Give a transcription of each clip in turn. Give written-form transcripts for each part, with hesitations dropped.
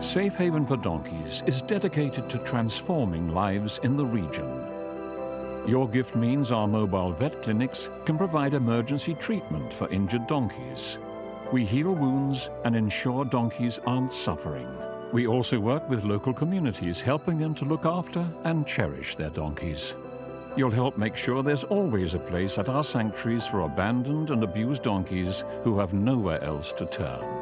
Safe Haven for Donkeys is dedicated to transforming lives in the region. Your gift means our mobile vet clinics can provide emergency treatment for injured donkeys. We heal wounds and ensure donkeys aren't suffering. We also work with local communities, helping them to look after and cherish their donkeys. You'll help make sure there's always a place at our sanctuaries for abandoned and abused donkeys who have nowhere else to turn.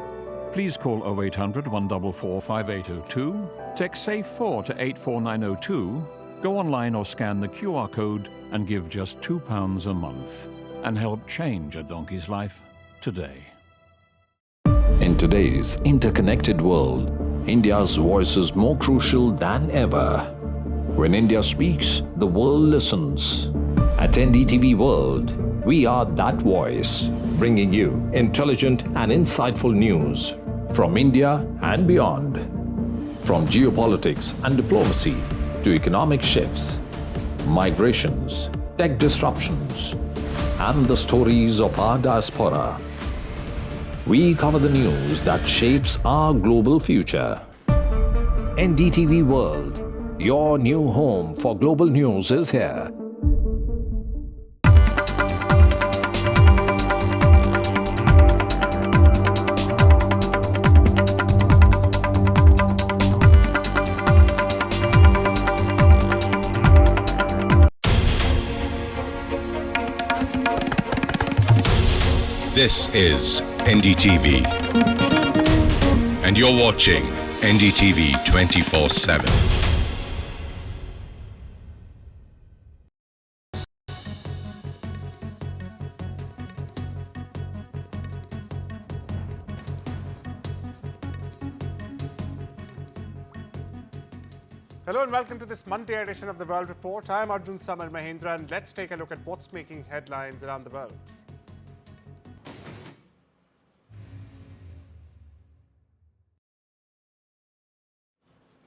Please call 0800 144 5802, text SAFE4 to 84902, go online or scan the QR code and give just £2 a month and help change a donkey's life today. In today's interconnected world, India's voice is more crucial than ever. When India speaks, the world listens. At NDTV World, we are that voice, bringing you intelligent and insightful news from India and beyond. From geopolitics and diplomacy to economic shifts, migrations, tech disruptions, and the stories of our diaspora. We cover the news that shapes our global future. NDTV World, your new home for global news, is here. This is NDTV, and you're watching NDTV 24/7. Hello and welcome to this Monday edition of the World Report. I'm Arjun Samar Mahindra, and let's take a look at what's making headlines around the world.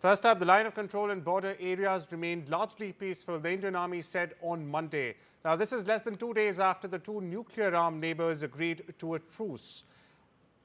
First up, the line of control in border areas remained largely peaceful, the Indian Army said on Monday. Now, this is less than 2 days after the two nuclear-armed neighbours agreed to a truce.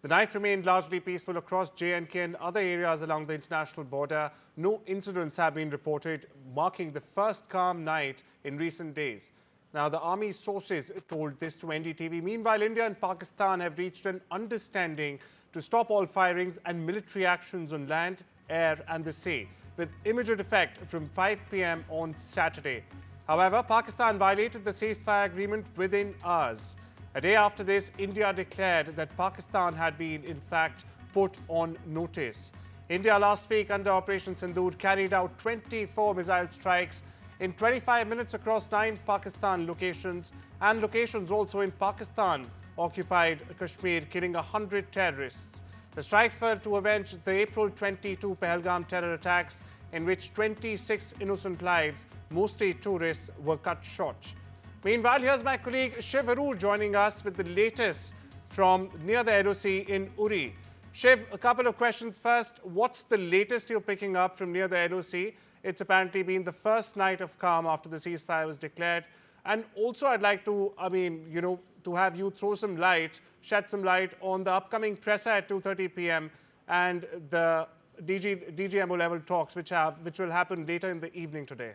The night remained largely peaceful across J&K and other areas along the international border. No incidents have been reported, marking the first calm night in recent days. Now, the army sources told this to NDTV. Meanwhile, India and Pakistan have reached an understanding to stop all firings and military actions on land, air and the sea, with immediate effect from 5 p.m. on Saturday. However, Pakistan violated the ceasefire agreement within hours. A day after this, India declared that Pakistan had been, in fact, put on notice. India last week under Operation Sindoor carried out 24 missile strikes in 25 minutes across 9 Pakistan locations and locations also in Pakistan-occupied Kashmir, killing 100 terrorists. The strikes were to avenge the April 22 Pahalgam terror attacks in which 26 innocent lives, mostly tourists, were cut short. Meanwhile, here's my colleague Shiv Arur joining us with the latest from near the LOC in Uri. Shiv, a couple of questions first. What's the latest you're picking up from near the LOC? It's apparently been the first night of calm after the ceasefire was declared. And also I'd like to, to have you throw some light, shed some light on the upcoming presser at 2:30 p.m. and the DGMO level talks which will happen later in the evening today.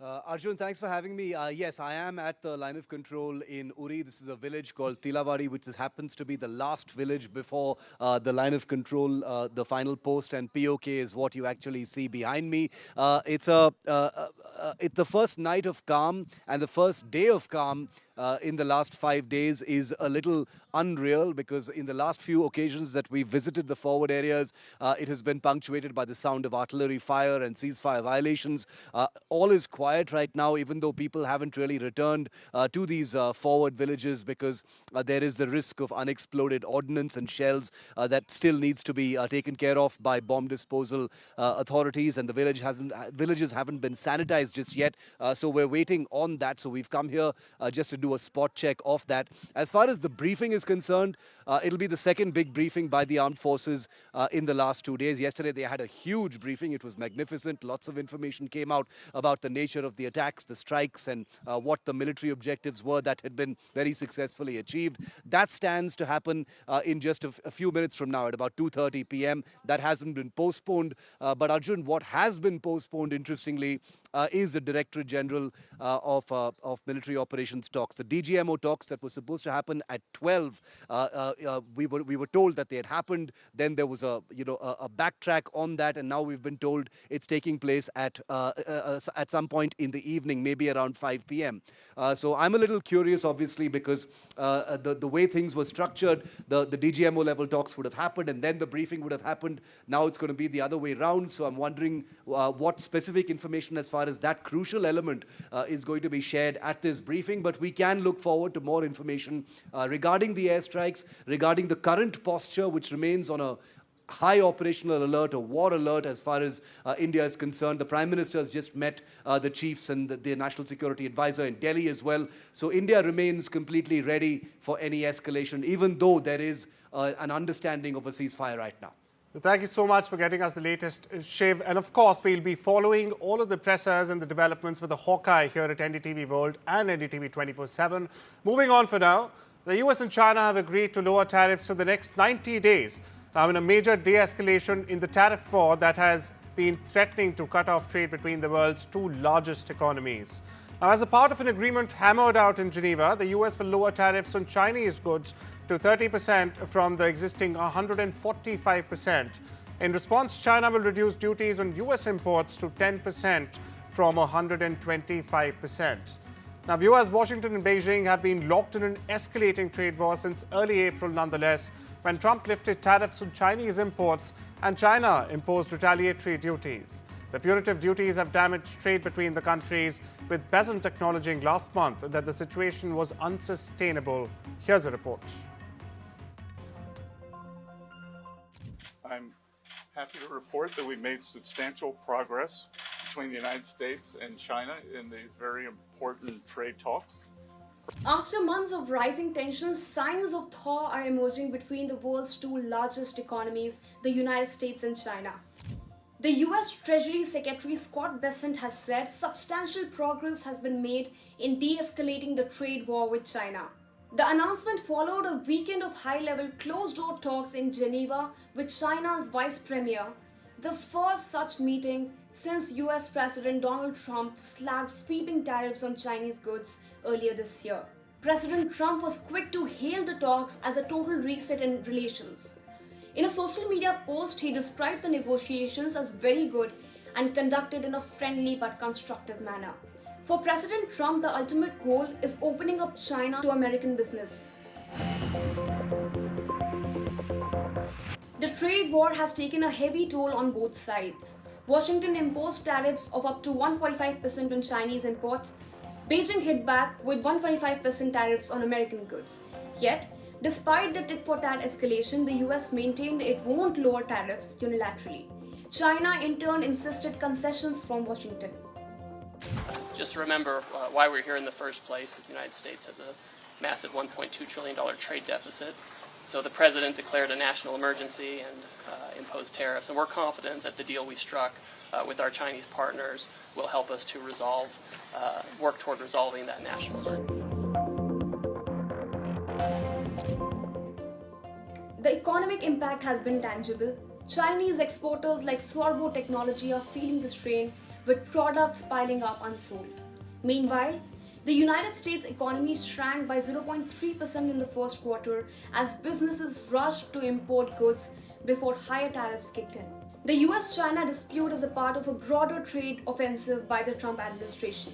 Arjun, thanks for having me. Yes, I am at the line of control in Uri. This is a village called Tilawadi, which happens to be the last village before the line of control, the final post, and POK is what you actually see behind me. It's the first night of calm and the first day of calm in the last 5 days is a little unreal, because in the last few occasions that we visited the forward areas, it has been punctuated by the sound of artillery fire and ceasefire violations. All is quiet right now, even though people haven't really returned to these forward villages, because there is the risk of unexploded ordnance and shells that still needs to be taken care of by bomb disposal authorities, and the villages haven't been sanitized just yet. So we're waiting on that. So we've come here just to do do a spot check of that. As far as the briefing is concerned, it'll be the second big briefing by the armed forces in the last 2 days. Yesterday, they had a huge briefing. It was magnificent. Lots of information came out about the nature of the attacks, the strikes, and what the military objectives were that had been very successfully achieved. That stands to happen in just a few minutes from now at about 2:30 p.m. That hasn't been postponed. But Arjun, what has been postponed, interestingly, is the Directorate General of Military Operations talks. The DGMO talks that were supposed to happen at 12. We were told that they had happened. Then there was a backtrack on that, and now we've been told it's taking place at some point in the evening, maybe around 5 p.m. So I'm a little curious, obviously, because the way things were structured, the DGMO level talks would have happened, and then the briefing would have happened. Now it's going to be the other way around. So I'm wondering what specific information as far as that crucial element is going to be shared at this briefing. But we can look forward to more information regarding the airstrikes, regarding the current posture, which remains on a high operational alert, a war alert as far as India is concerned. The Prime Minister has just met the chiefs and the National Security Advisor in Delhi as well. So India remains completely ready for any escalation, even though there is an understanding of a ceasefire right now. Thank you so much for getting us the latest, Shiv. And of course, we'll be following all of the pressers and the developments with the Hawkeye here at NDTV World and NDTV 24/7. Moving on for now, the US and China have agreed to lower tariffs for the next 90 days. Now, in a major de-escalation in the tariff war that has been threatening to cut off trade between the world's two largest economies. Now, as a part of an agreement hammered out in Geneva, the US will lower tariffs on Chinese goods to 30% from the existing 145%. In response, China will reduce duties on US imports to 10% from 125%. Now, viewers, Washington and Beijing have been locked in an escalating trade war since early April nonetheless, when Trump lifted tariffs on Chinese imports and China imposed retaliatory duties. The punitive duties have damaged trade between the countries, with Bezant acknowledging last month that the situation was unsustainable. Here's a report. I'm happy to report that we've made substantial progress between the United States and China in these very important trade talks. After months of rising tensions, signs of thaw are emerging between the world's two largest economies, the United States and China. The US Treasury Secretary Scott Bessent has said substantial progress has been made in de-escalating the trade war with China. The announcement followed a weekend of high-level closed-door talks in Geneva with China's Vice Premier, the first such meeting since US President Donald Trump slapped sweeping tariffs on Chinese goods earlier this year. President Trump was quick to hail the talks as a total reset in relations. In a social media post, he described the negotiations as very good and conducted in a friendly but constructive manner. For President Trump, the ultimate goal is opening up China to American business. The trade war has taken a heavy toll on both sides. Washington imposed tariffs of up to 145% on Chinese imports. Beijing hit back with 125% tariffs on American goods. Yet, despite the tit-for-tat escalation, the US maintained it won't lower tariffs unilaterally. China, in turn, insisted concessions from Washington. Just remember why we're here in the first place. Is the United States has a massive $1.2 trillion trade deficit. So the president declared a national emergency and imposed tariffs. And we're confident that the deal we struck with our Chinese partners will help us to work toward resolving that national emergency. The economic impact has been tangible. Chinese exporters like Sorbo Technology are feeling the strain, with products piling up unsold. Meanwhile, the United States economy shrank by 0.3% in the first quarter as businesses rushed to import goods before higher tariffs kicked in. The US-China dispute is a part of a broader trade offensive by the Trump administration.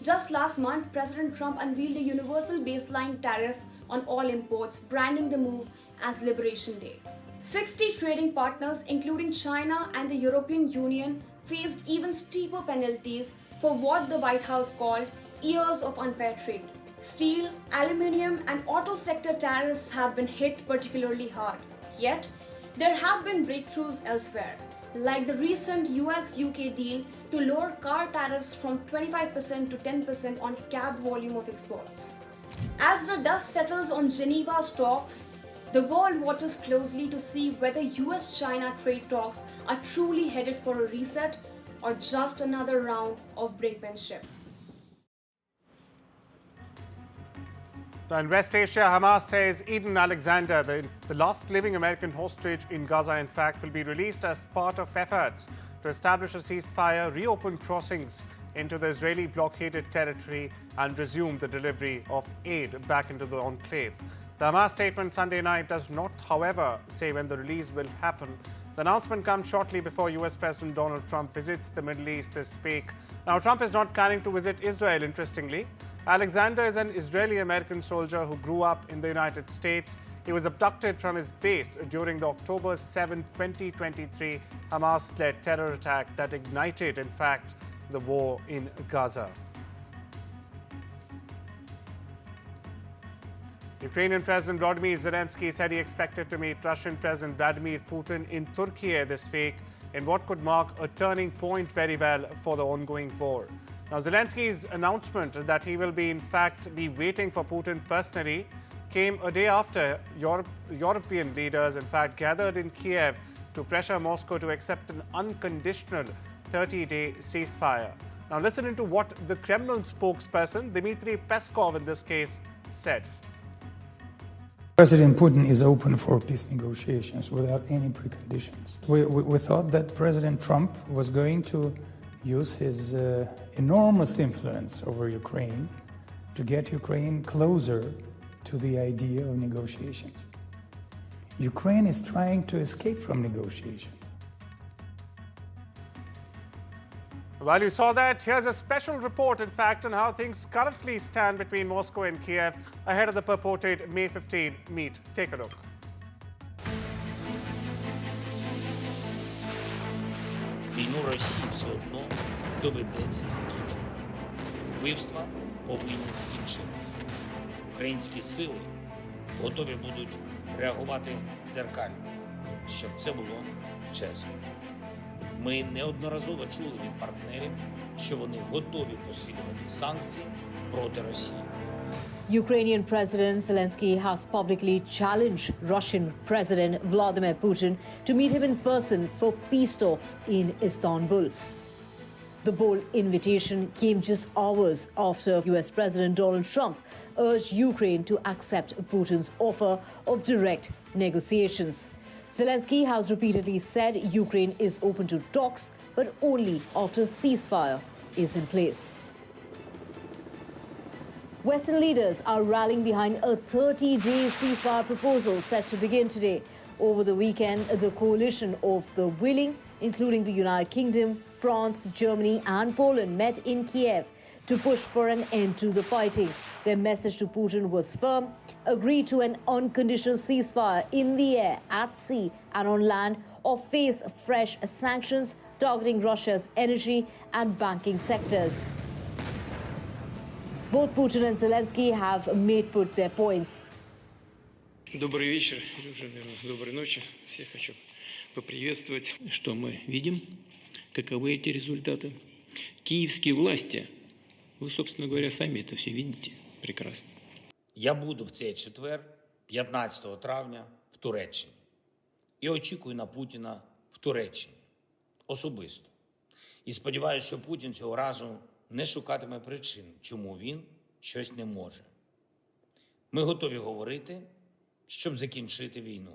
Just last month, President Trump unveiled a universal baseline tariff on all imports, branding the move as Liberation Day. 60 trading partners, including China and the European Union, faced even steeper penalties for what the White House called years of unfair trade. Steel, aluminium, and auto sector tariffs have been hit particularly hard. Yet, there have been breakthroughs elsewhere, like the recent US-UK deal to lower car tariffs from 25% to 10% on capped volume of exports. As the dust settles on Geneva's talks, the world watches closely to see whether US-China trade talks are truly headed for a reset or just another round of brinkmanship. In West Asia, Hamas says Eden Alexander, the last living American hostage in Gaza, in fact, will be released as part of efforts to establish a ceasefire, reopen crossings into the Israeli blockaded territory, and resume the delivery of aid back into the enclave. The Hamas statement Sunday night does not, however, say when the release will happen. The announcement comes shortly before US President Donald Trump visits the Middle East this week. Now, Trump is not planning to visit Israel, interestingly. Alexander is an Israeli-American soldier who grew up in the United States. He was abducted from his base during the October 7, 2023 Hamas-led terror attack that ignited, in fact, the war in Gaza. Ukrainian President Volodymyr Zelensky said he expected to meet Russian President Vladimir Putin in Turkey this week in what could mark a turning point very well for the ongoing war. Now, Zelensky's announcement that he will be, in fact, be waiting for Putin personally came a day after European leaders, in fact, gathered in Kiev to pressure Moscow to accept an unconditional 30-day ceasefire. Now, listen to what the Kremlin spokesperson, Dmitry Peskov, in this case, said. President Putin is open for peace negotiations without any preconditions. We thought that President Trump was going to use his enormous influence over Ukraine to get Ukraine closer to the idea of negotiations. Ukraine is trying to escape from negotiations. While you saw that, here's a special report, in fact, on how things currently stand between Moscow and Kiev ahead of the purported May 15 meet. Take a look. Війну Росії все одно доведеться закінчувати. Вбивства повинні закінчитися. Українські сили готові будуть реагувати дзеркально, щоб це було чесно. Ми неодноразово чули від партнерів, що вони готові посилювати санкції проти Росії. Ukrainian President Zelensky has publicly challenged Russian President Vladimir Putin to meet him in person for peace talks in Istanbul. The bold invitation came just hours after US President Donald Trump urged Ukraine to accept Putin's offer of direct negotiations. Zelensky has repeatedly said Ukraine is open to talks, but only after a ceasefire is in place. Western leaders are rallying behind a 30-day ceasefire proposal set to begin today. Over the weekend, the coalition of the willing, including the United Kingdom, France, Germany and Poland, met in Kiev to push for an end to the fighting. Their message to Putin was firm: agree to an unconditional ceasefire in the air, at sea and on land, or face fresh sanctions targeting Russia's energy and banking sectors. Both Putin and Zelensky have made put their points. Добрый вечер, уже, наверное, доброй ночи. Всех хочу поприветствовать. Что мы видим? Каковы эти результаты? Киевские власти, вы, собственно говоря, сами это все видите прекрасно. Я буду в цей четвер, 15 травня, в Туреччині. І очікую на Путіна в Туреччині. Особисто. І сподіваюся, що Путін цього разу не шукатиме причин, чому він щось не може. Ми готові говорити, щоб закінчити війну.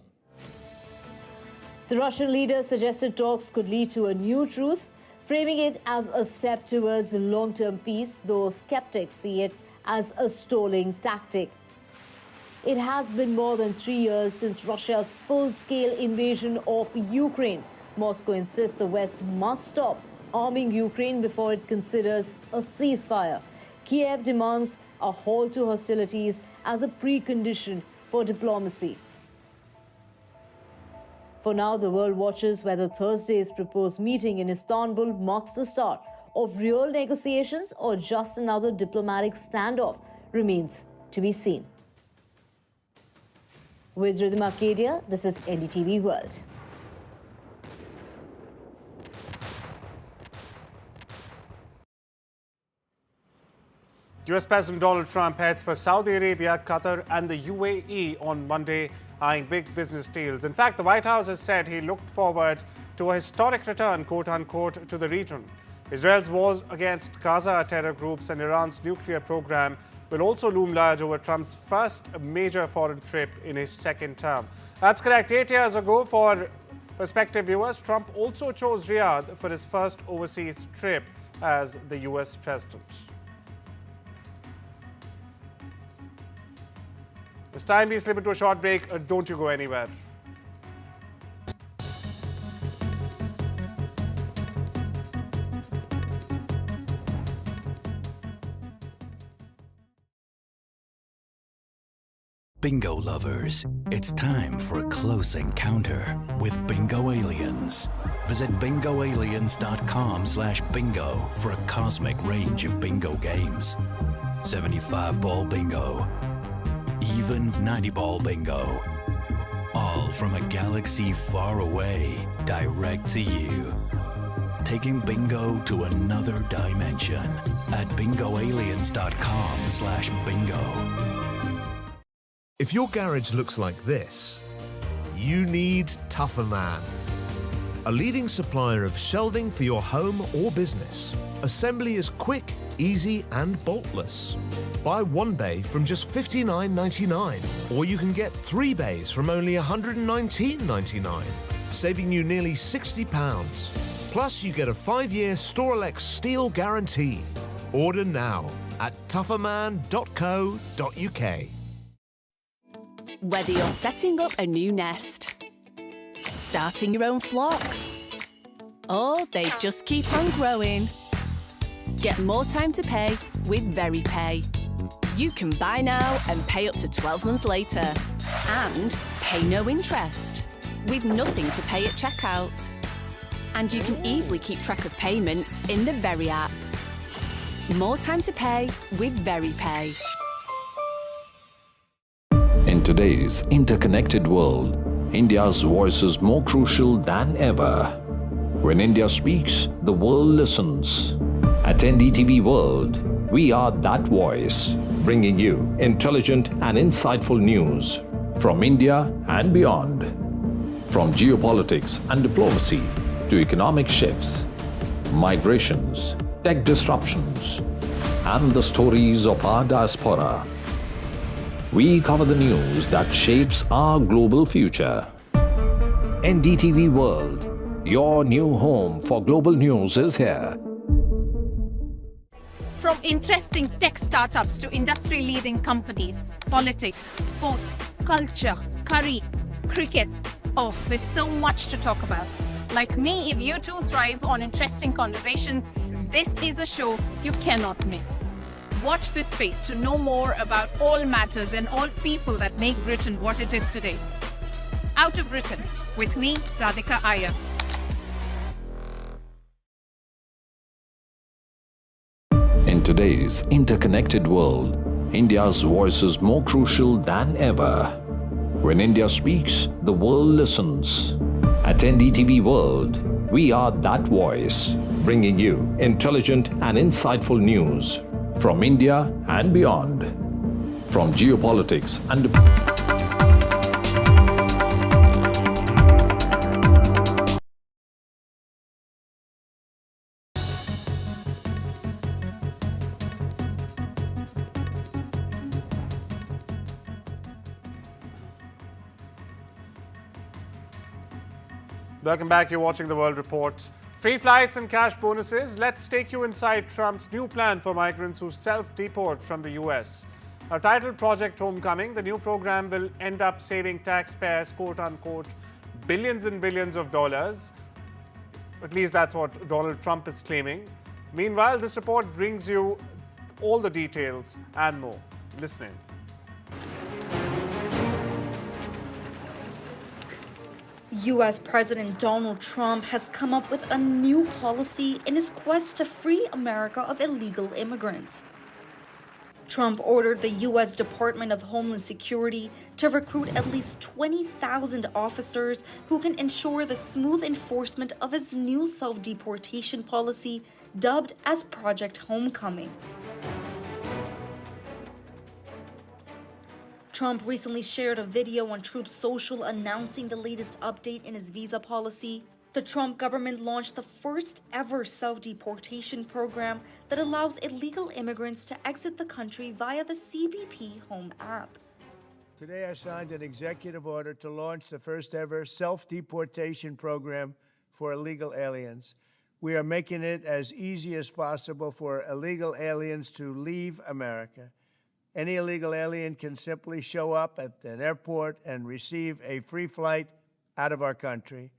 The Russian leader suggested talks could lead to a new truce, framing it as a step towards long-term peace, though skeptics see it as a stalling tactic. It has been more than 3 years since Russia's full-scale invasion of Ukraine. Moscow insists the West must stop arming Ukraine before it considers a ceasefire. Kiev demands a halt to hostilities as a precondition for diplomacy. For now, the world watches whether Thursday's proposed meeting in Istanbul marks the start of real negotiations or just another diplomatic standoff remains to be seen. With Rhythm Arcadia, this is NDTV World. US President Donald Trump heads for Saudi Arabia, Qatar and the UAE on Monday, eyeing big business deals. In fact, the White House has said he looked forward to a historic return, quote-unquote, to the region. Israel's wars against Gaza terror groups and Iran's nuclear program will also loom large over Trump's first major foreign trip in his second term. That's correct. 8 years ago, for prospective viewers, Trump also chose Riyadh for his first overseas trip as the US president. It's time we slip into a short break. Don't you go anywhere. Bingo lovers, it's time for a close encounter with Bingo Aliens. Visit bingoaliens.com/bingo for a cosmic range of bingo games. 75-ball bingo, even 90-ball bingo. All from a galaxy far away, direct to you. Taking bingo to another dimension at bingoaliens.com/bingo. If your garage looks like this, you need Tougher Man. A leading supplier of shelving for your home or business. Assembly is quick, easy and boltless. Buy one bay from just $59.99, or you can get 3 bays from only $119.99, saving you nearly £60. Plus you get a 5-year Storelex steel guarantee. Order now at tougherman.co.uk. Whether you're setting up a new nest, starting your own flock, or they just keep on growing, get more time to pay with VeryPay. You can buy now and pay up to 12 months later, and pay no interest, with nothing to pay at checkout. And you can easily keep track of payments in the Very app. More time to pay with VeryPay. In today's interconnected world, India's voice is more crucial than ever. When India speaks, the world listens. At NDTV World, we are that voice, bringing you intelligent and insightful news from India and beyond. From geopolitics and diplomacy to economic shifts, migrations, tech disruptions, and the stories of our diaspora. We cover the news that shapes our global future. NDTV World, your new home for global news, is here. From interesting tech startups to industry-leading companies, politics, sports, culture, curry, cricket. Oh, there's so much to talk about. Like me, if you too thrive on interesting conversations, this is a show you cannot miss. Watch this space to know more about all matters and all people that make Britain what it is today. Out of Britain, with me, Radhika Iyer. In today's interconnected world, India's voice is more crucial than ever. When India speaks, the world listens. At NDTV World, we are that voice, bringing you intelligent and insightful news from India and beyond. From geopolitics and Welcome back. You're watching The World Report. Free flights and cash bonuses. Let's take you inside Trump's new plan for migrants who self-deport from the US. Now, titled Project Homecoming, the new program will end up saving taxpayers, quote-unquote, billions and billions of dollars. At least that's what Donald Trump is claiming. Meanwhile, this report brings you all the details and more. Listen in. US President Donald Trump has come up with a new policy in his quest to free America of illegal immigrants. Trump ordered the US Department of Homeland Security to recruit at least 20,000 officers who can ensure the smooth enforcement of his new self-deportation policy, dubbed as Project Homecoming. Trump recently shared a video on Truth Social announcing the latest update in his visa policy. The Trump government launched the first ever self-deportation program that allows illegal immigrants to exit the country via the CBP Home app. Today I signed an executive order to launch the first ever self-deportation program for illegal aliens. We are making it as easy as possible for illegal aliens to leave America. Any illegal alien can simply show up at an airport and receive a free flight out of our country.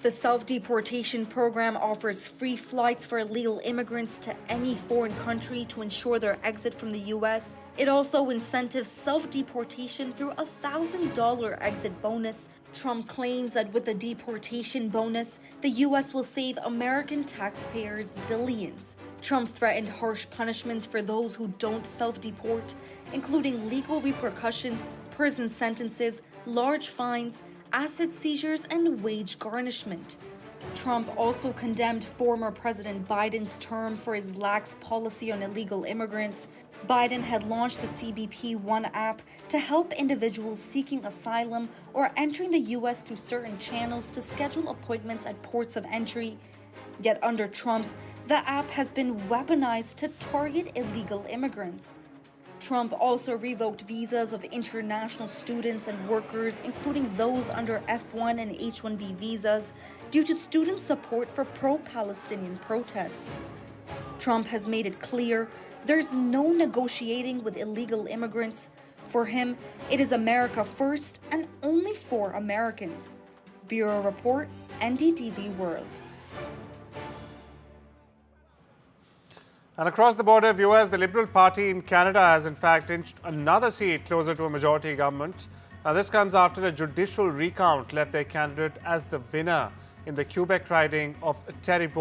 The self-deportation program offers free flights for illegal immigrants to any foreign country to ensure their exit from the U.S. It also incentives self-deportation through a $1,000 exit bonus. Trump claims that with the deportation bonus, the U.S. will save American taxpayers billions. Trump threatened harsh punishments for those who don't self-deport, including legal repercussions, prison sentences, large fines, asset seizures, and wage garnishment. Trump also condemned former President Biden's term for his lax policy on illegal immigrants. Biden had launched the CBP One app to help individuals seeking asylum or entering the U.S. through certain channels to schedule appointments at ports of entry. Yet under Trump, the app has been weaponized to target illegal immigrants. Trump also revoked visas of international students and workers, including those under F1 and H-1B visas, due to student support for pro-Palestinian protests. Trump has made it clear there's no negotiating with illegal immigrants. For him, it is America first and only for Americans. Bureau Report, NDTV World. And across the border, viewers, the Liberal Party in Canada has in fact inched another seat closer to a majority government. Now, this comes after a judicial recount left their candidate as the winner in the Quebec riding of Tariff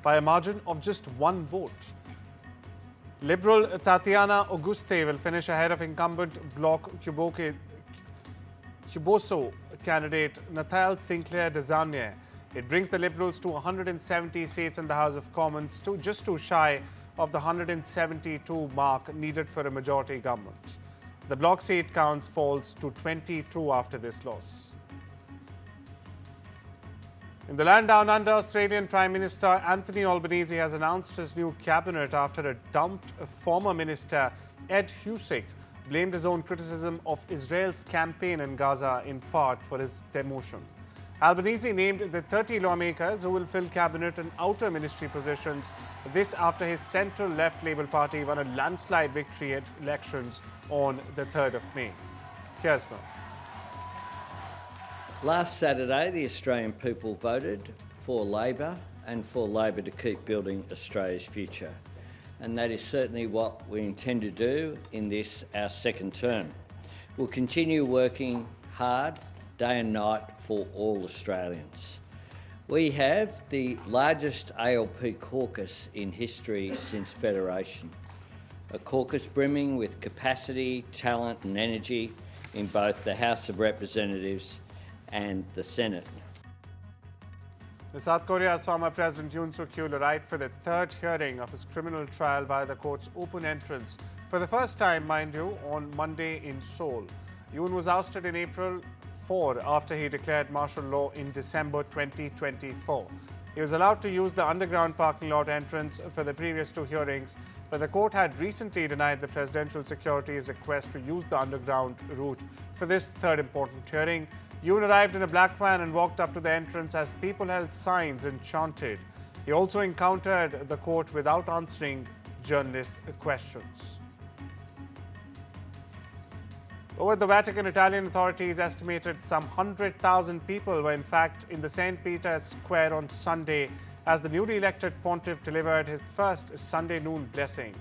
by a margin of just one vote. Liberal Tatiana Auguste will finish ahead of incumbent Bloc Québécois candidate Nathalie Sinclair-Desharnais. It brings the Liberals to 170 seats in the House of Commons, to just too shy of the 172 mark needed for a majority government. The Bloc seat counts falls to 22 after this loss. In the land down under, Australian Prime Minister Anthony Albanese has announced his new cabinet after a dumped former minister Ed Husic blamed his own criticism of Israel's campaign in Gaza in part for his demotion. Albanese named the 30 lawmakers who will fill cabinet and outer ministry positions. This after his central-left Labour Party won a landslide victory at elections on the 3rd of May. Here's more. Last Saturday, the Australian people voted for Labor and for Labor to keep building Australia's future. And that is certainly what we intend to do in this, our second term. We'll continue working hard, day and night, for all Australians. We have the largest ALP caucus in history since Federation. A caucus brimming with capacity, talent and energy in both the House of Representatives and the Senate. South Korea's former President Yoon Suk-yeol arrived for the third hearing of his criminal trial via the court's open entrance. For the first time, mind you, on Monday in Seoul. Yoon was ousted in April 4 after he declared martial law in December 2024. He was allowed to use the underground parking lot entrance for the previous two hearings, but the court had recently denied the presidential security's request to use the underground route for this third important hearing. Yoon arrived in a black van and walked up to the entrance as people held signs and chanted. He also encountered the court without answering journalists' questions. Over the Vatican, Italian authorities estimated some 100,000 people were in fact in the St. Peter's Square on Sunday as the newly elected pontiff delivered his first Sunday noon blessing.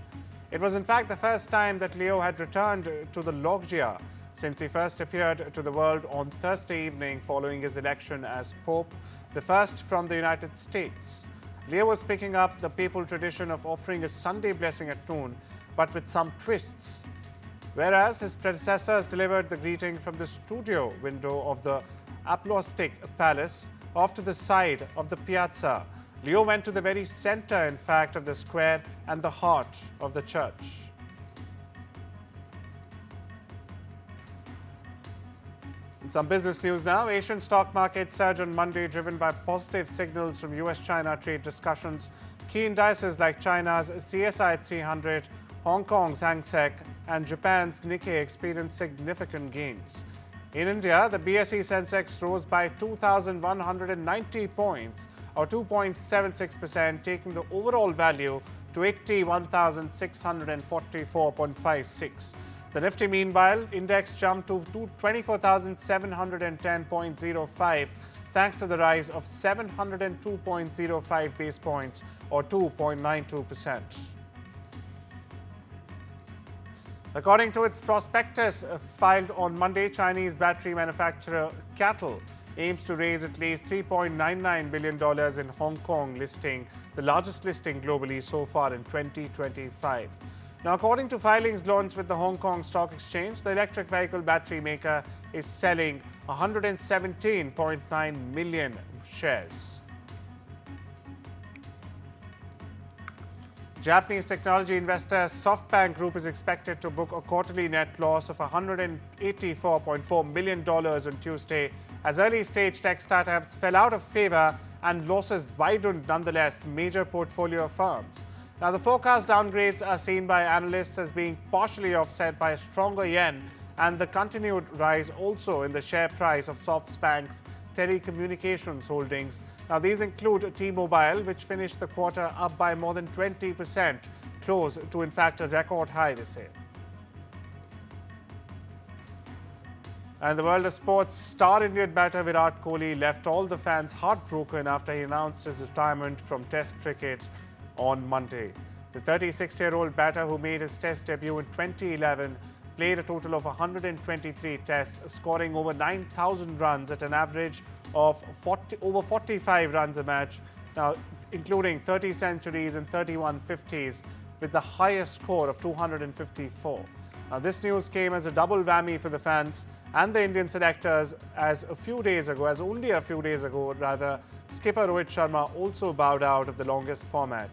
It was in fact the first time that Leo had returned to the loggia since he first appeared to the world on Thursday evening following his election as Pope, the first from the United States. Leo was picking up the papal tradition of offering a Sunday blessing at noon, but with some twists. Whereas his predecessors delivered the greeting from the studio window of the Apostolic Palace off to the side of the piazza, Leo went to the very center, in fact, of the square and the heart of the church. Some business news now. Asian stock markets surged on Monday, driven by positive signals from US-China trade discussions. Key indices like China's CSI 300, Hong Kong's Hang Seng, and Japan's Nikkei experienced significant gains. In India, the BSE Sensex rose by 2,190 points, or 2.76%, taking the overall value to 81,644.56. The Nifty, meanwhile, index jumped to 24,710.05 thanks to the rise of 702.05 base points or 2.92%. According to its prospectus filed on Monday, Chinese battery manufacturer CATL aims to raise at least $3.99 billion in Hong Kong listing, the largest listing globally so far in 2025. Now, according to filings launched with the Hong Kong Stock Exchange, the electric vehicle battery maker is selling 117.9 million shares. Japanese technology investor SoftBank Group is expected to book a quarterly net loss of $184.4 million on Tuesday as early-stage tech startups fell out of favor and losses widened nonetheless major portfolio firms. Now, the forecast downgrades are seen by analysts as being partially offset by a stronger yen and the continued rise also in the share price of SoftBank's telecommunications holdings. Now, these include T-Mobile, which finished the quarter up by more than 20%, close to, in fact, a record high, they say. And the world of sports, star Indian batter Virat Kohli left all the fans heartbroken after he announced his retirement from Test cricket on Monday. The 36-year-old batter, who made his Test debut in 2011, played a total of 123 tests, scoring over 9,000 runs at an average of over 45 runs a match, now including 30 centuries and 31 fifties, with the highest score of 254. Now, this news came as a double whammy for the fans and the Indian selectors, as only a few days ago, skipper Rohit Sharma also bowed out of the longest format.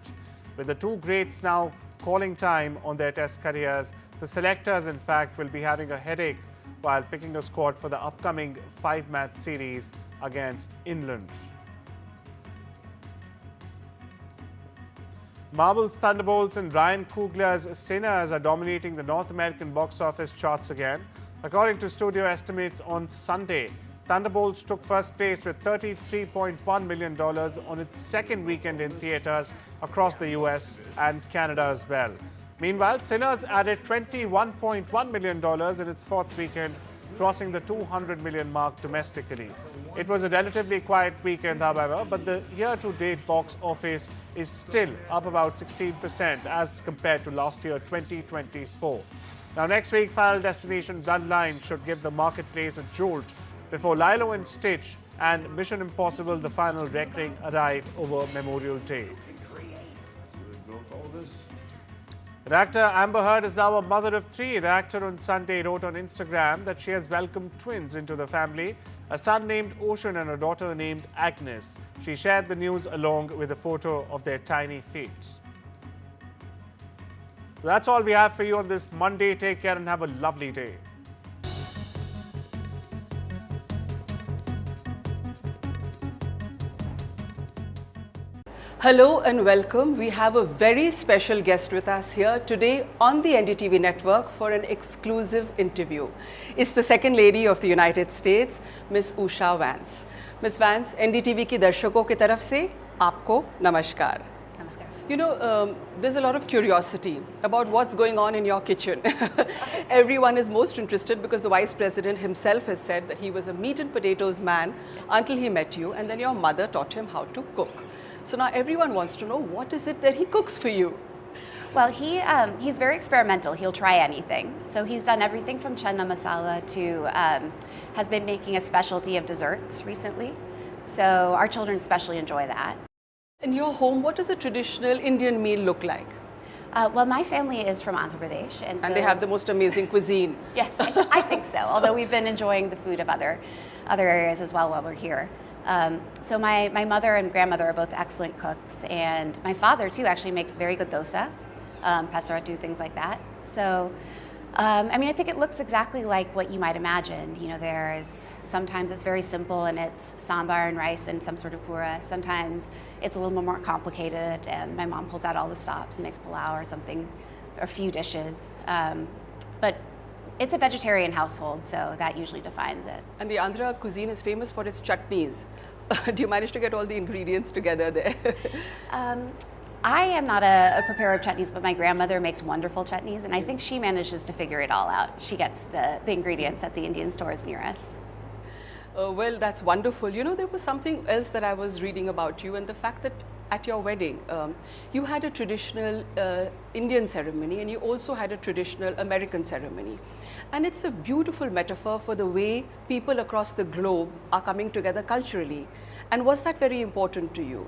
With the two greats now calling time on their Test careers, the selectors, in fact, will be having a headache while picking a squad for the upcoming 5-match series against England. Marvel's Thunderbolts and Ryan Coogler's Sinners are dominating the North American box office charts again. According to studio estimates on Sunday, Thunderbolts took first place with $33.1 million on its second weekend in theaters across the US and Canada as well. Meanwhile, Sinners added $21.1 million in its fourth weekend, crossing the $200 million mark domestically. It was a relatively quiet weekend, however, but the year-to-date box office is still up about 16% as compared to last year, 2024. Now, next week, Final Destination Bloodline should give the marketplace a jolt before Lilo and Stitch and Mission Impossible: The Final Reckoning arrive over Memorial Day. The actor Amber Heard is now a mother of 3. The actor on Sunday wrote on Instagram that she has welcomed twins into the family, a son named Ocean and a daughter named Agnes. She shared the news along with a photo of their tiny feet. That's all we have for you on this Monday. Take care and have a lovely day. Hello and welcome. We have a very special guest with us here today on the NDTV network for an exclusive interview. It's the Second Lady of the United States, Miss Usha Vance. Miss Vance, NDTV की दर्शकों की तरफ से आपको नमस्कार. You know, there's a lot of curiosity about what's going on in your kitchen. Everyone is most interested because the Vice President himself has said that he was a meat and potatoes man until he met you, and then your mother taught him how to cook. So now everyone wants to know, what is it that he cooks for you? Well, he's very experimental. He'll try anything. So he's done everything from chana masala to has been making a specialty of desserts recently. So our children especially enjoy that. In your home, what does a traditional Indian meal look like? Well, my family is from Andhra Pradesh. And so they have the most amazing cuisine. Yes, I think so. Although we've been enjoying the food of other areas as well while we're here. So my mother and grandmother are both excellent cooks. And my father, too, actually makes very good dosa, pasaratu, things like that. So I mean, I think it looks exactly like what you might imagine. You know, sometimes it's very simple and it's sambar and rice and some sort of kura. Sometimes it's a little bit more complicated and my mom pulls out all the stops and makes pulao or something, or a few dishes. But it's a vegetarian household, so that usually defines it. And the Andhra cuisine is famous for its chutneys. Do you manage to get all the ingredients together there? I am not a preparer of chutneys, but my grandmother makes wonderful chutneys, and I think she manages to figure it all out. She gets the ingredients at the Indian stores near us. Well, that's wonderful. You know, there was something else that I was reading about you, and the fact that at your wedding, you had a traditional Indian ceremony and you also had a traditional American ceremony. And it's a beautiful metaphor for the way people across the globe are coming together culturally. And was that very important to you?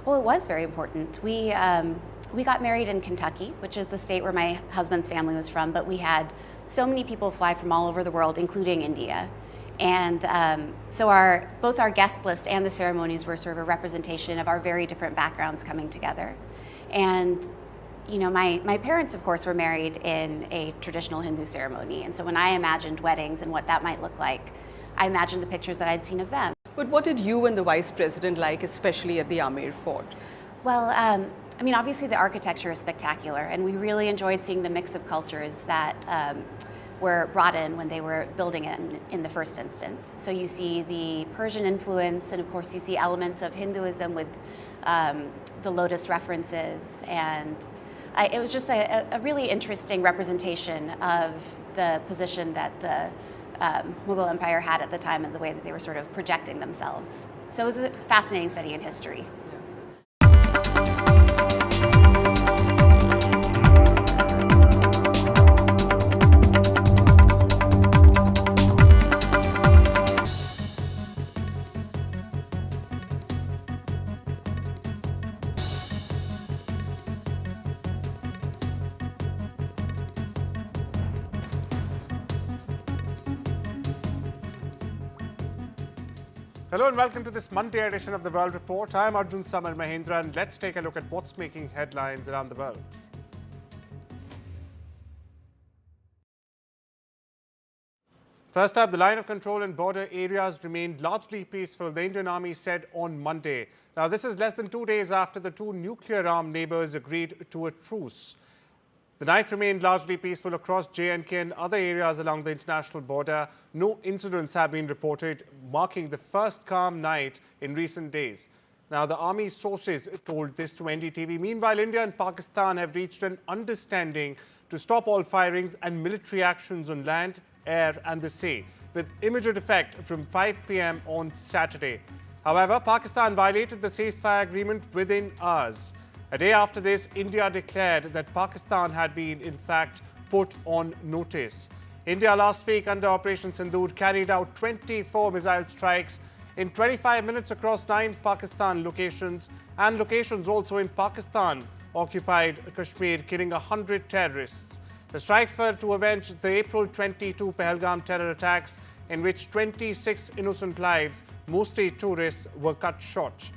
Well, it was very important. We got married in Kentucky, which is the state where my husband's family was from, but we had so many people fly from all over the world, including India. And so both our guest list and the ceremonies were sort of a representation of our very different backgrounds coming together. And you know, my parents, of course, were married in a traditional Hindu ceremony. And so when I imagined weddings and what that might look like, I imagined the pictures that I'd seen of them. But what did you and the Vice President like, especially at the Amer Fort? Well, I mean, obviously the architecture is spectacular, and we really enjoyed seeing the mix of cultures that were brought in when they were building it in the first instance. So you see the Persian influence, and of course you see elements of Hinduism with the lotus references, and it was just a really interesting representation of the position that the Mughal Empire had at the time and the way that they were sort of projecting themselves. So it was a fascinating study in history. Hello and welcome to this Monday edition of the World Report. I am Arjun Samar Mahindra, and let's take a look at what's making headlines around the world. First up, the line of control in border areas remained largely peaceful, the Indian Army said on Monday. Now, this is less than 2 days after the two nuclear-armed neighbours agreed to a truce. The night remained largely peaceful across J&K and other areas along the international border. No incidents have been reported, marking the first calm night in recent days. Now, the army sources told this to NDTV. Meanwhile, India and Pakistan have reached an understanding to stop all firings and military actions on land, air and the sea, with immediate effect from 5 p.m. on Saturday. However, Pakistan violated the ceasefire agreement within hours. A day after this, India declared that Pakistan had been, in fact, put on notice. India last week under Operation Sindoor carried out 24 missile strikes in 25 minutes across 9 Pakistan locations and locations also in Pakistan-occupied Kashmir, killing 100 terrorists. The strikes were to avenge the April 22 Pahalgam terror attacks in which 26 innocent lives, mostly tourists, were cut short.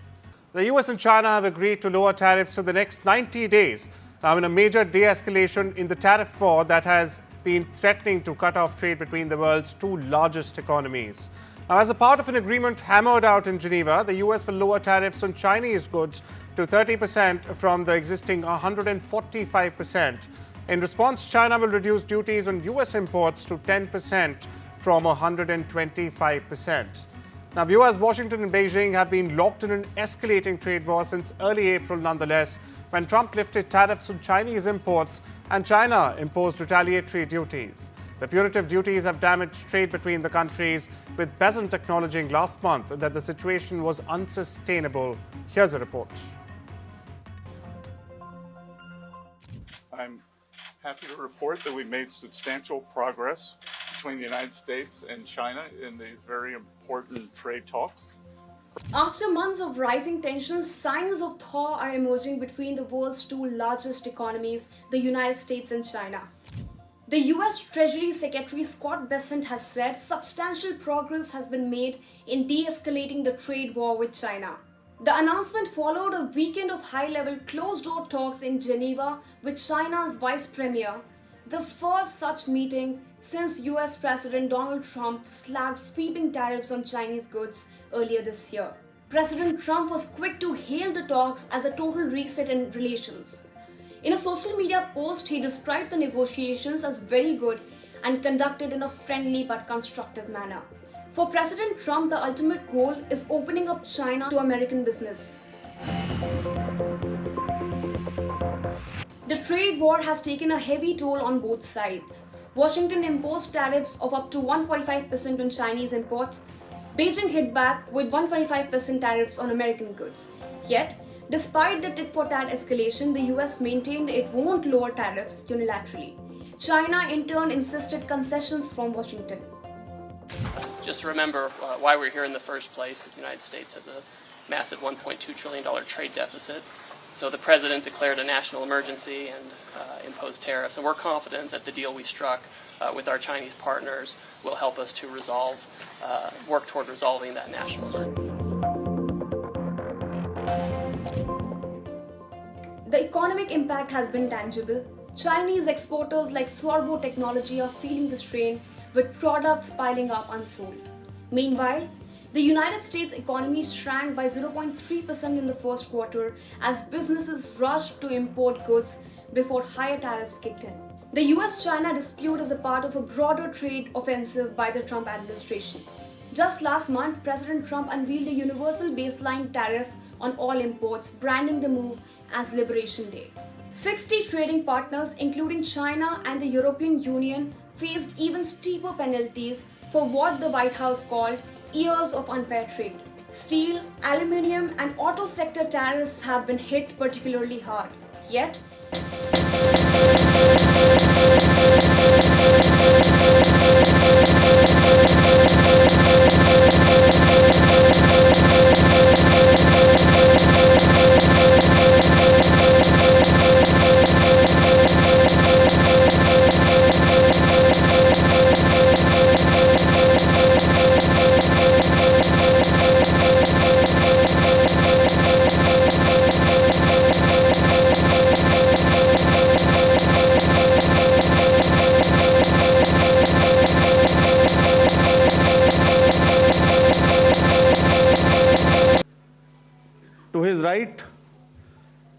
The US and China have agreed to lower tariffs for the next 90 days. Now, in a major de-escalation in the tariff war that has been threatening to cut off trade between the world's two largest economies. Now, as a part of an agreement hammered out in Geneva, the US will lower tariffs on Chinese goods to 30% from the existing 145%. In response, China will reduce duties on US imports to 10% from 125%. Now, viewers, Washington and Beijing have been locked in an escalating trade war since early April nonetheless, when Trump lifted tariffs on Chinese imports and China imposed retaliatory duties. The punitive duties have damaged trade between the countries, with Bezant acknowledging last month that the situation was unsustainable. Here's a report. I'm happy to report that we've made substantial progress between the United States and China in these very important trade talks. After months of rising tensions, signs of thaw are emerging between the world's two largest economies, the United States and China. The US Treasury Secretary Scott Bessent has said substantial progress has been made in de-escalating the trade war with China. The announcement followed a weekend of high-level closed-door talks in Geneva with China's Vice Premier, the first such meeting since US President Donald Trump slapped sweeping tariffs on Chinese goods earlier this year. President Trump was quick to hail the talks as a total reset in relations. In a social media post, he described the negotiations as very good and conducted in a friendly but constructive manner. For President Trump, the ultimate goal is opening up China to American business. The trade war has taken a heavy toll on both sides. Washington imposed tariffs of up to 145% on Chinese imports. Beijing hit back with 125% tariffs on American goods. Yet, despite the tit-for-tat escalation, the US maintained it won't lower tariffs unilaterally. China, in turn, insisted concessions from Washington. Just remember why we're here in the first place. The United States has a massive $1.2 trillion trade deficit. So the president declared a national emergency and imposed tariffs. And we're confident that the deal we struck with our Chinese partners will help us to work toward resolving that national emergency. The economic impact has been tangible. Chinese exporters like Sorbo technology are feeling the strain, with products piling up unsold. Meanwhile, the United States economy shrank by 0.3% in the first quarter as businesses rushed to import goods before higher tariffs kicked in. The US-China dispute is a part of a broader trade offensive by the Trump administration. Just last month, President Trump unveiled a universal baseline tariff on all imports, branding the move as Liberation Day. 60 trading partners, including China and the European Union, faced even steeper penalties for what the White House called years of unfair trade. Steel, aluminium, and auto sector tariffs have been hit particularly hard. Yet, to his right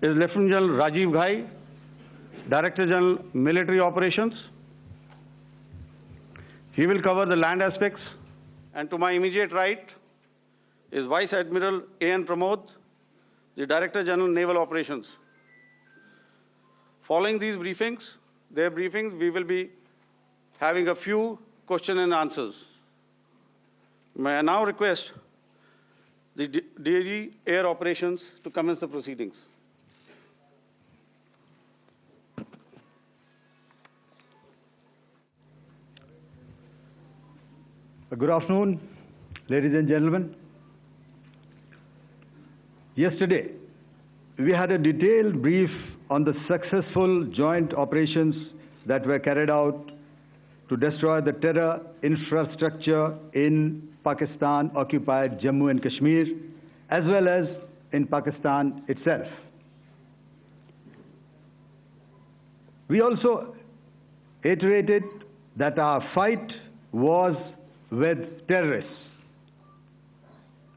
is Lieutenant General Rajiv Ghai, Director General Military Operations. He will cover the land aspects. And to my immediate right is Vice Admiral A.N. Pramod, the Director General Naval Operations. Following their briefings, we will be having a few question and answers. May I now request the DG Air Operations to commence the proceedings. Good afternoon, ladies and gentlemen. Yesterday, we had a detailed brief on the successful joint operations that were carried out to destroy the terror infrastructure in Pakistan-occupied Jammu and Kashmir, as well as in Pakistan itself. We also iterated that our fight was with terrorists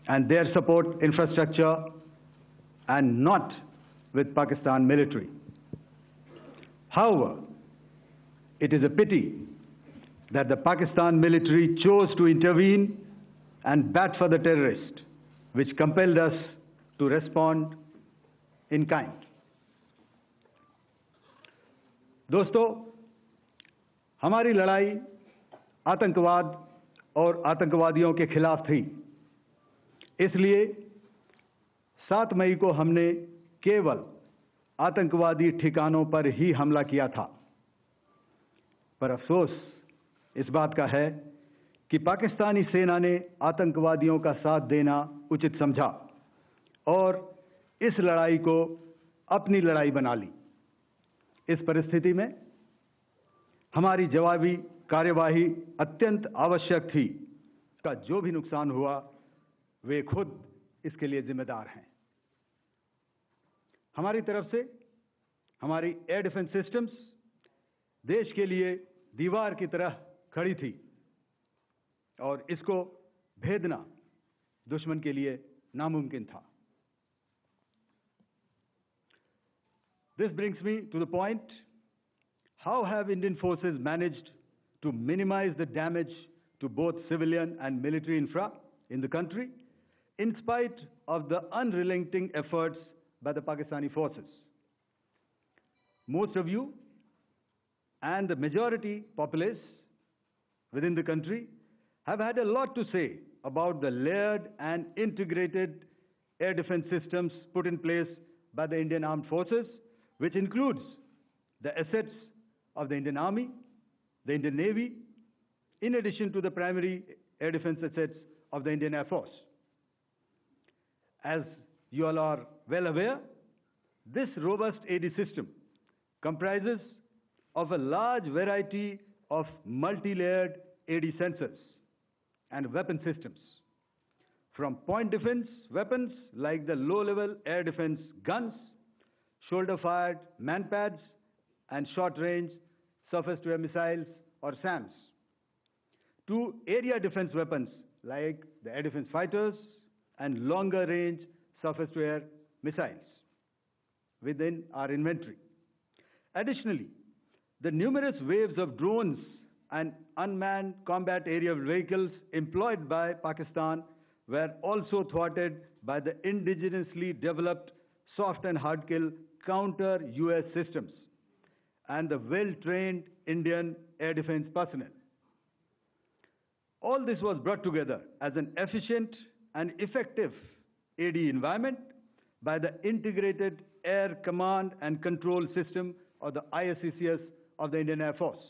and their support infrastructure and not with Pakistan military. However, it is a pity that the Pakistan military chose to intervene and bat for the terrorist, which compelled us to respond in kind. दोस्तों, हमारी लड़ाई आतंकवाद और आतंकवादियों के खिलाफ थी। इसलिए 7 मई को हमने केवल आतंकवादी ठिकानों पर ही हमला किया था। पर अफसोस इस बात का है कि पाकिस्तानी सेना ने आतंकवादियों का साथ देना उचित समझा और इस लड़ाई को अपनी लड़ाई बना ली। इस परिस्थिति में हमारी जवाबी कार्यवाही अत्यंत आवश्यक थी। का जो भी नुकसान हुआ, वे खुद इसके लिए जिम्मेदार हैं। हमारी तरफ से हमारी एयर डिफेंस सिस्टम्स, देश के लिए दीवार की तरह खड़ी थी और इसको भेदना दुश्मन के लिए नामुमकिन था. This brings me to the point, how have Indian forces managed to minimize the damage to both civilian and military infra in the country, in spite of the unrelenting efforts by the Pakistani forces? Most of you and the majority populace within the country have had a lot to say about the layered and integrated air defense systems put in place by the Indian Armed Forces, which includes the assets of the Indian Army, the Indian Navy, in addition to the primary air defense assets of the Indian Air Force. As you all are well aware, this robust AD system comprises of a large variety of multi-layered AD sensors and weapon systems, from point defense weapons like the low-level air defense guns, shoulder-fired manpads, and short-range surface-to-air missiles or SAMs, to area defense weapons like the air defense fighters and longer-range surface-to-air missiles within our inventory. Additionally, the numerous waves of drones and unmanned combat aerial vehicles employed by Pakistan were also thwarted by the indigenously developed soft and hard kill counter-US systems and the well-trained Indian air defense personnel. All this was brought together as an efficient and effective AD environment by the Integrated Air Command and Control System, or the ISCCS of the Indian Air Force,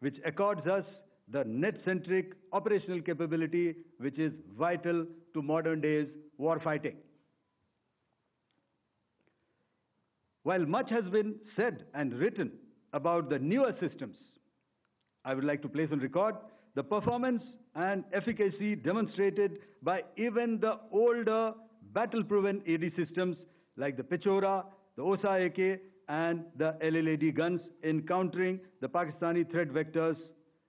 which accords us the net-centric operational capability which is vital to modern days warfighting. While much has been said and written about the newer systems, I would like to place on record the performance and efficacy demonstrated by even the older battle-proven AD systems like the Pechora, the Osa AK, and the LLAD guns in countering the Pakistani threat vectors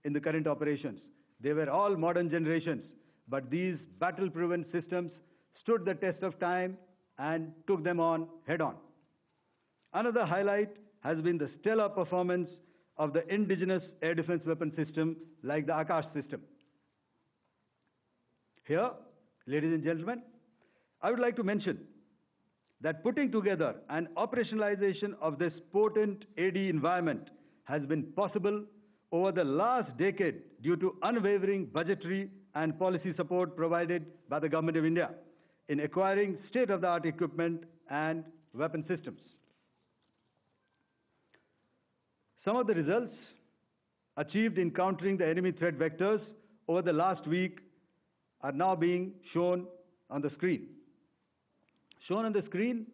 in the current operations. They were all modern generations, but these battle-proven systems stood the test of time and took them on head-on. Another highlight has been the stellar performance of the indigenous air defense weapon system like the Akash system. Here, ladies and gentlemen, I would like to mention that putting together and operationalization of this potent AD environment has been possible over the last decade due to unwavering budgetary and policy support provided by the Government of India in acquiring state-of-the-art equipment and weapon systems. Some of the results achieved in countering the enemy threat vectors over the last week are now being shown on the screen. Shown on the screen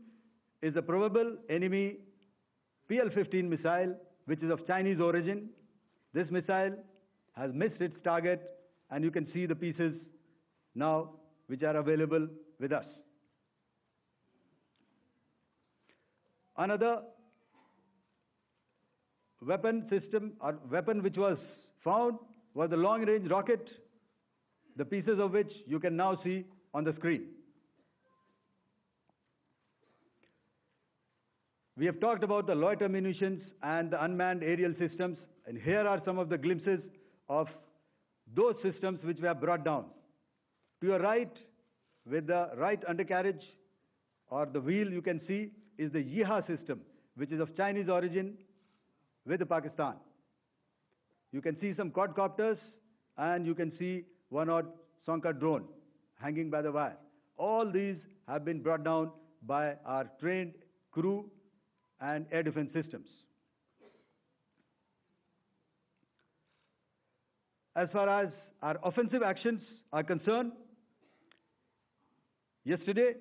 is a probable enemy PL-15 missile, which is of Chinese origin. This missile has missed its target, and you can see the pieces now which are available with us. Another weapon system or weapon which was found was the long-range rocket, the pieces of which you can now see on the screen. We have talked about the loiter munitions and the unmanned aerial systems, and here are some of the glimpses of those systems which we have brought down. To your right, with the right undercarriage or the wheel, you can see is the Yeeha system, which is of Chinese origin with Pakistan. You can see some quadcopters, and you can see one odd Sonka drone hanging by the wire. All these have been brought down by our trained crew and air defense systems. As far as our offensive actions are concerned, yesterday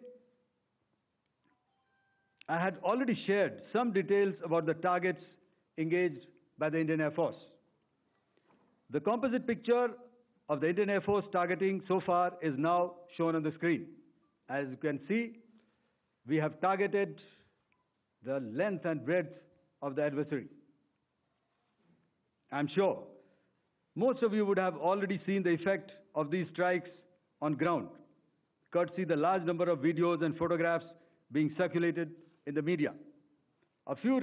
I had already shared some details about the targets engaged by the Indian Air Force. The composite picture of the Indian Air Force targeting so far is now shown on the screen. As you can see, we have targeted the length and breadth of the adversary. I'm sure most of you would have already seen the effect of these strikes on ground, courtesy the large number of videos and photographs being circulated in the media. A few